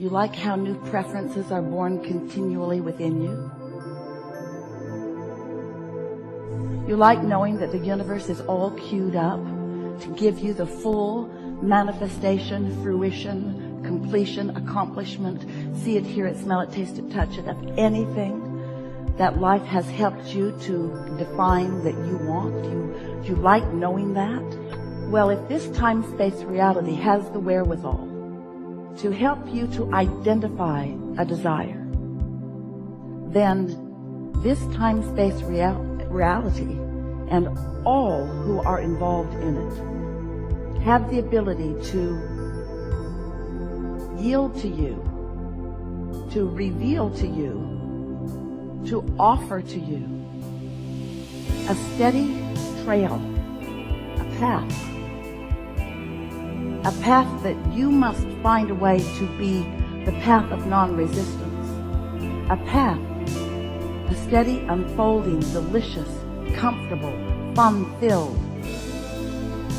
You like how new preferences are born continually within you? You like knowing that the universe is all queued up to give you the full manifestation, fruition, completion, accomplishment, see it, hear it, smell it, taste it, touch it, of anything that life has helped you to define that you want. You like knowing that? Well, if this time-space reality has the wherewithal to help you to identify a desire, then this time-space reality and all who are involved in it have the ability to yield to you, to reveal to you, to offer to you a steady trail, a path that you must find a way to be the path of non-resistance, a path, a steady, unfolding, delicious, comfortable, fun-filled,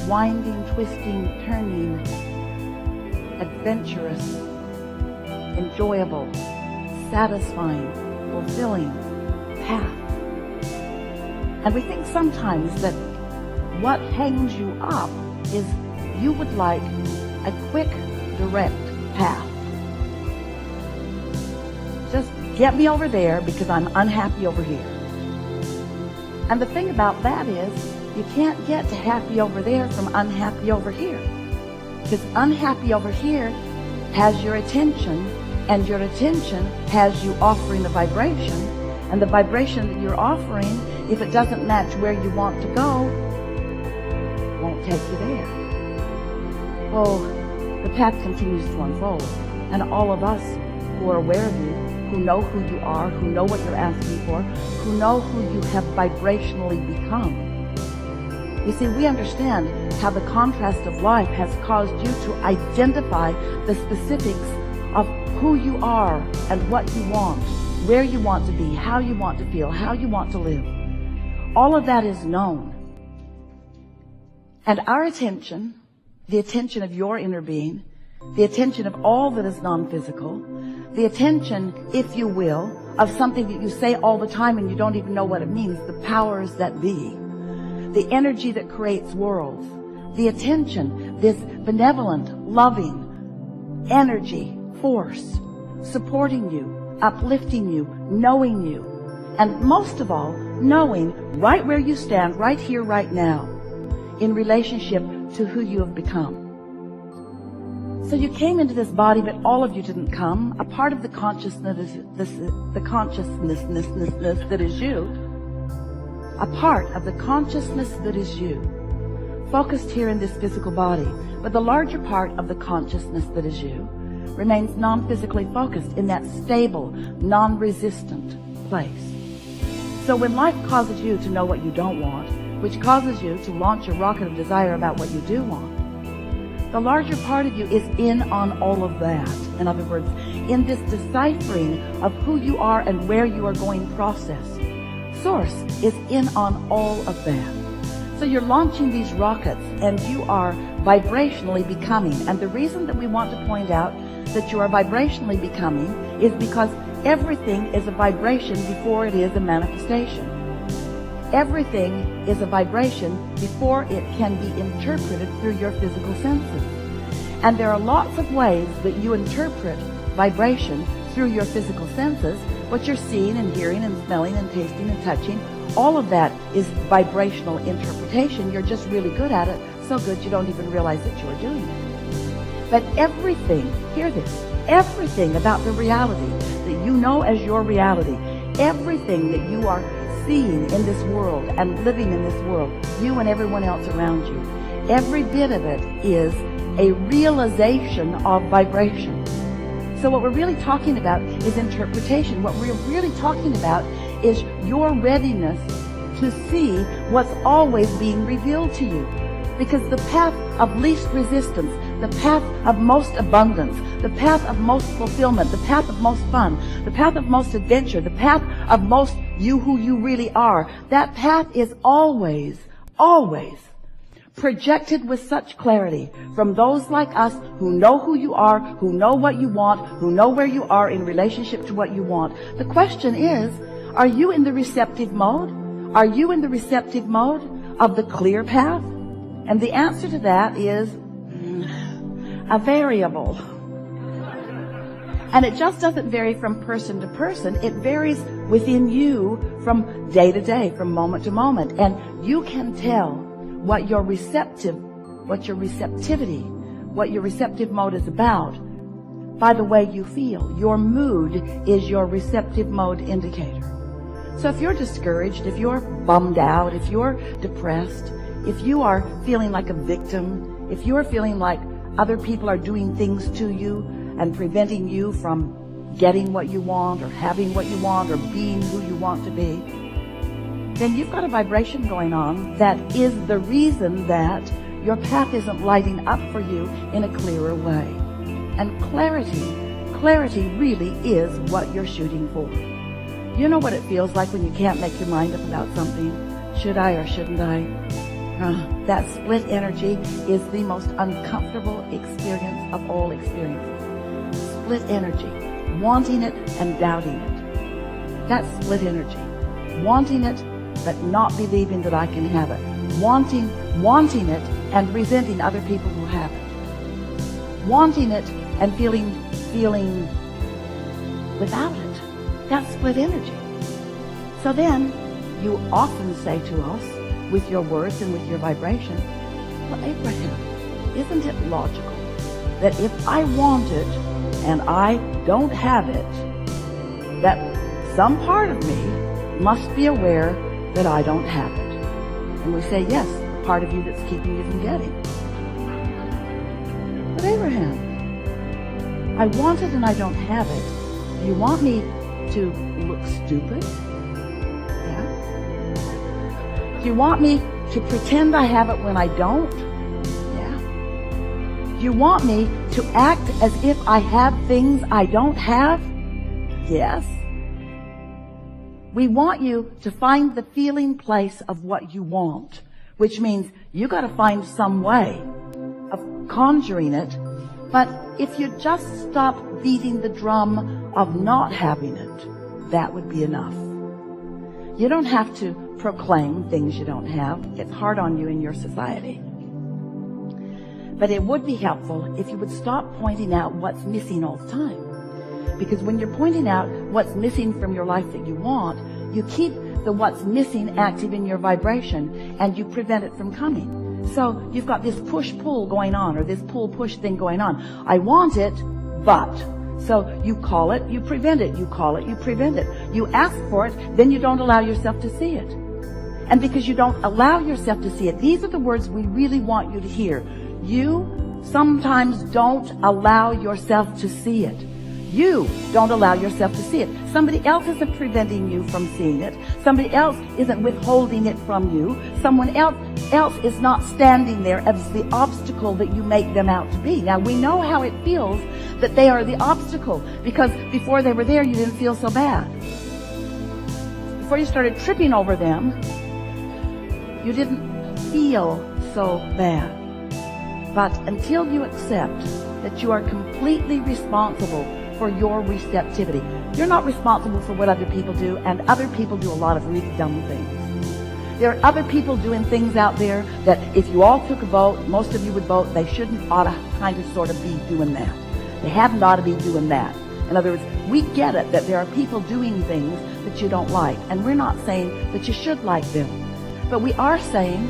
winding, twisting, turning, adventurous, enjoyable, satisfying, fulfilling path. And we think sometimes that what hangs you up is you would like a quick, direct path. Just get me over there because I'm unhappy over here. And the thing about that is you can't get to happy over there from unhappy over here. Because unhappy over here has your attention, and your attention has you offering a vibration, and the vibration that you're offering, if it doesn't match where you want to go, won't take you there. Oh, the path continues to unfold, and all of us who are aware of you, who know who you are, who know what you're asking for, who know who you have vibrationally become. You see, we understand how the contrast of life has caused you to identify the specifics of who you are and what you want, where you want to be, how you want to feel, how you want to live. All of that is known. And our attention, the attention of your inner being, the attention of all that is non-physical, the attention, if you will, of something that you say all the time and you don't even know what it means, the powers that be, the energy that creates worlds, the attention, this benevolent, loving energy, force, supporting you, uplifting you, knowing you, and most of all, knowing right where you stand, right here, right now, in relationship to who you have become. So you came into this body, but all of you didn't come. A part of the consciousness that is you, a part of the consciousness that is you, focused here in this physical body, but the larger part of the consciousness that is you remains non-physically focused in that stable, non-resistant place. So when life causes you to know what you don't want, which causes you to launch a rocket of desire about what you do want, the larger part of you is in on all of that. In other words, in this deciphering of who you are and where you are going process, Source is in on all of that. So you're launching these rockets and you are vibrationally becoming. And the reason that we want to point out that you are vibrationally becoming is because everything is a vibration before it is a manifestation. Everything is a vibration before it can be interpreted through your physical senses. And there are lots of ways that you interpret vibration through your physical senses. What you're seeing and hearing and smelling and tasting and touching, all of that is vibrational interpretation. You're just really good at it, so good you don't even realize that you're doing it. But everything, hear this, everything about the reality that you know as your reality, everything that you are seeing in this world and living in this world, you and everyone else around you, every bit of it is a realization of vibration. So what we're really talking about is interpretation. What we're really talking about is your readiness to see what's always being revealed to you. Because the path of least resistance, the path of most abundance, the path of most fulfillment, the path of most fun, the path of most adventure, the path of most you who you really are, that path is always, always projected with such clarity from those like us who know who you are, who know what you want, who know where you are in relationship to what you want. The question is, are you in the receptive mode? Are you in the receptive mode of the clear path? And the answer to that is a variable. And it just doesn't vary from person to person. It varies within you from day to day, from moment to moment. And you can tell what your receptive mode is about by the way you feel. Your mood is your receptive mode indicator. So if you're discouraged, if you're bummed out, if you're depressed, if you are feeling like a victim, if you're feeling like other people are doing things to you and preventing you from getting what you want or having what you want or being who you want to be, then you've got a vibration going on that is the reason that your path isn't lighting up for you in a clearer way. And clarity really is what you're shooting for. You know what it feels like when you can't make your mind up about something? Should I or shouldn't I? That split energy is the most uncomfortable experience of all experiences. Split energy, wanting it and doubting it. That's split energy. Wanting it, but not believing that I can have it. Wanting it and resenting other people who have it. Wanting it and feeling without it. That's split energy. So then, you often say to us, with your words and with your vibration, well, Abraham, isn't it logical that if I want it and I don't have it, that some part of me must be aware that I don't have it? And we say, yes, the part of you that's keeping you from getting. But Abraham, I want it and I don't have it. Do you want me to look stupid? Yeah. Do you want me to pretend I have it when I don't? Yeah. Do you want me to act as if I have things I don't have? Yes. We want you to find the feeling place of what you want, which means you got to find some way of conjuring it. But if you just stop beating the drum of not having it, that would be enough. You don't have to proclaim things you don't have. It's hard on you in your society. But it would be helpful if you would stop pointing out what's missing all the time. Because when you're pointing out what's missing from your life that you want, you keep the what's missing active in your vibration and you prevent it from coming. So you've got this push-pull going on, or this pull-push thing going on. I want it, but. So you call it, you prevent it. You call it, you prevent it. You ask for it, then you don't allow yourself to see it. And because you don't allow yourself to see it, these are the words we really want you to hear. You sometimes don't allow yourself to see it. You don't allow yourself to see it. Somebody else isn't preventing you from seeing it. Somebody else isn't withholding it from you. Someone else is not standing there as the obstacle that you make them out to be. Now, we know how it feels that they are the obstacle, because before they were there, you didn't feel so bad. Before you started tripping over them, you didn't feel so bad. But until you accept that you are completely responsible for your receptivity. You're not responsible for what other people do, and other people do a lot of really dumb things. There are other people doing things out there that if you all took a vote, most of you would vote, they shouldn't ought to kind of sort of be doing that. They haven't ought to be doing that. In other words, we get it that there are people doing things that you don't like, and we're not saying that you should like them. But we are saying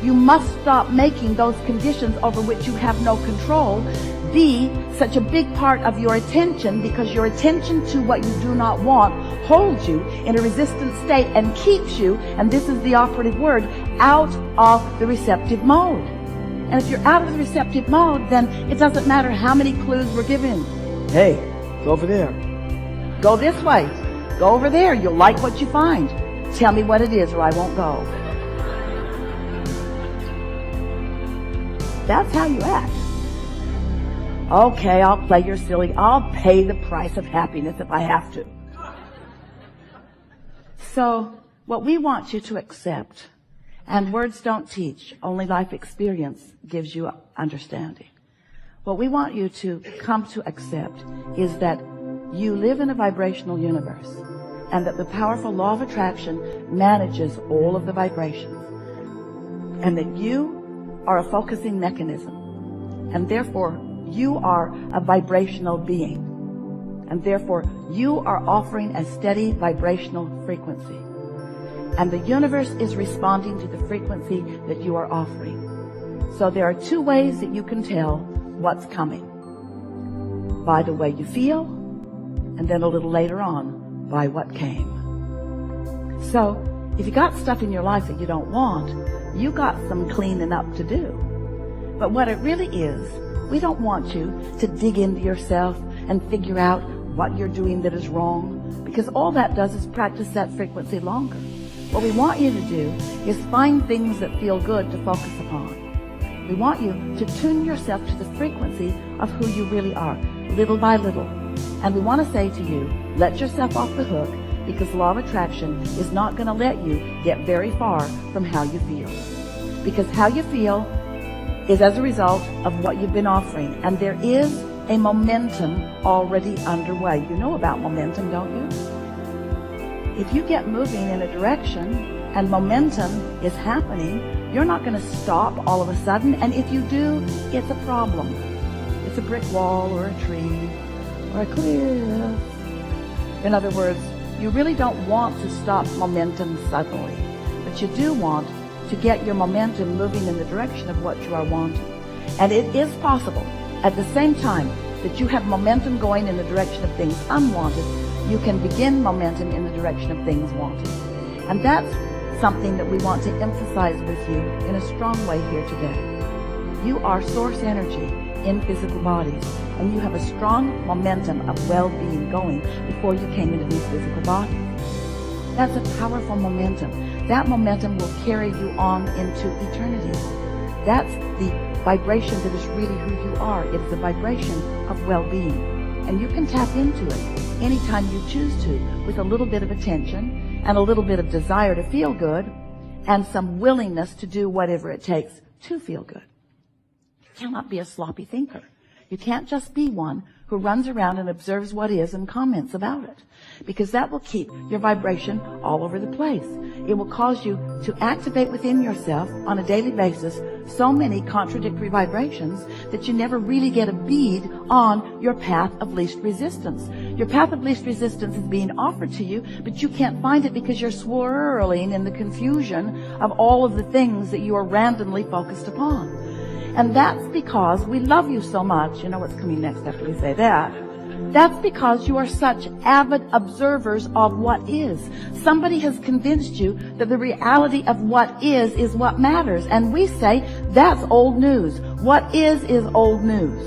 you must stop making those conditions over which you have no control be such a big part of your attention, because your attention to what you do not want holds you in a resistant state and keeps you, and this is the operative word, out of the receptive mode. And if you're out of the receptive mode, then it doesn't matter how many clues we're given. Hey, go over there. Go this way. Go over there. You'll like what you find. Tell me what it is or I won't go. That's how you act. Okay, I'll play your silly. I'll pay the price of happiness if I have to. So what we want you to accept And words don't teach. Only life experience gives you understanding. What we want you to come to accept is that you live in a vibrational universe, and that the powerful law of attraction manages all of the vibrations, and that you are a focusing mechanism, and therefore you are a vibrational being, and therefore you are offering a steady vibrational frequency, and the universe is responding to the frequency that you are offering. So there are two ways that you can tell what's coming: by the way you feel, and then a little later on by what came. So if you got stuff in your life that you don't want, you got some cleaning up to do. But what it really is, we don't want you to dig into yourself and figure out what you're doing that is wrong, because all that does is practice that frequency longer. What we want you to do is find things that feel good to focus upon. We want you to tune yourself to the frequency of who you really are, little by little. And we want to say to you, let yourself off the hook, because law of attraction is not going to let you get very far from how you feel. Because how you feel is as a result of what you've been offering. And there is a momentum already underway. You know about momentum, don't you? If you get moving in a direction and momentum is happening, you're not going to stop all of a sudden. And if you do, it's a problem. It's a brick wall or a tree or a cliff. In other words, you really don't want to stop momentum suddenly, but you do want to get your momentum moving in the direction of what you are wanting. And it is possible at the same time that you have momentum going in the direction of things unwanted, you can begin momentum in the direction of things wanted. And that's something that we want to emphasize with you in a strong way here today. You are source energy in physical bodies, and you have a strong momentum of well-being going before you came into these physical bodies. That's a powerful momentum. That momentum will carry you on into eternity. That's the vibration that is really who you are. It's the vibration of well-being, and you can tap into it anytime you choose to, with a little bit of attention and a little bit of desire to feel good and some willingness to do whatever it takes to feel good. You cannot be a sloppy thinker. You can't just be one who runs around and observes what is and comments about it, because that will keep your vibration all over the place. It will cause you to activate within yourself on a daily basis so many contradictory vibrations that you never really get a bead on your path of least resistance. Your path of least resistance is being offered to you, but you can't find it because you're swirling in the confusion of all of the things that you are randomly focused upon. And that's because we love you so much. You know what's coming next after we say that. That's because you are such avid observers of what is. Somebody has convinced you that the reality of what is what matters. And we say, that's old news. What is old news.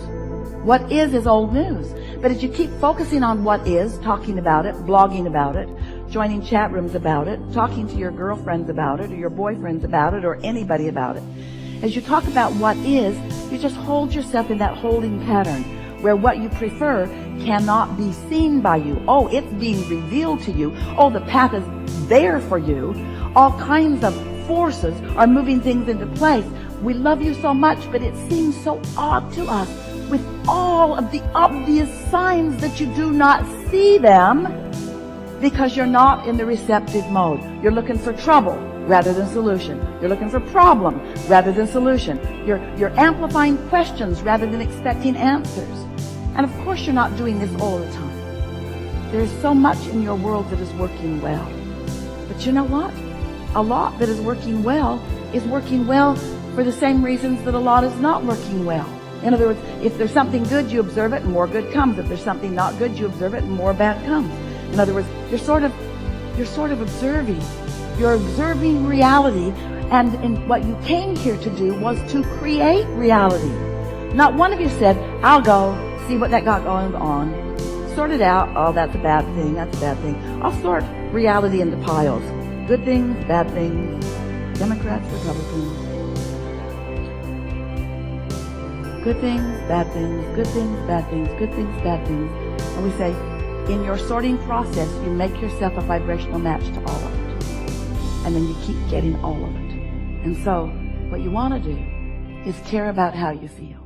What is old news. But as you keep focusing on what is, talking about it, blogging about it, joining chat rooms about it, talking to your girlfriends about it, or your boyfriends about it, or anybody about it, as you talk about what is, you just hold yourself in that holding pattern where what you prefer cannot be seen by you. Oh, it's being revealed to you. Oh, the path is there for you. All kinds of forces are moving things into place. We love you so much, but it seems so odd to us with all of the obvious signs that you do not see them because you're not in the receptive mode. You're looking for trouble rather than solution. You're looking for problem rather than solution. You're amplifying questions rather than expecting answers. And of course you're not doing this all the time. There's so much in your world that is working well. But you know what? A lot that is working well for the same reasons that a lot is not working well. In other words, if there's something good, you observe it and more good comes. If there's something not good, you observe it and more bad comes. In other words, you're sort of observing. You're observing reality, and what you came here to do was to create reality. Not one of you said, I'll go see what that got going on, sort it out. Oh, that's a bad thing, that's a bad thing. I'll sort reality into piles. Good things, bad things, Democrats, Republicans. Good things, bad things, good things, bad things, good things, bad things. And we say, in your sorting process, you make yourself a vibrational match to all of it. And then you keep getting all of it. And so what you want to do is care about how you feel.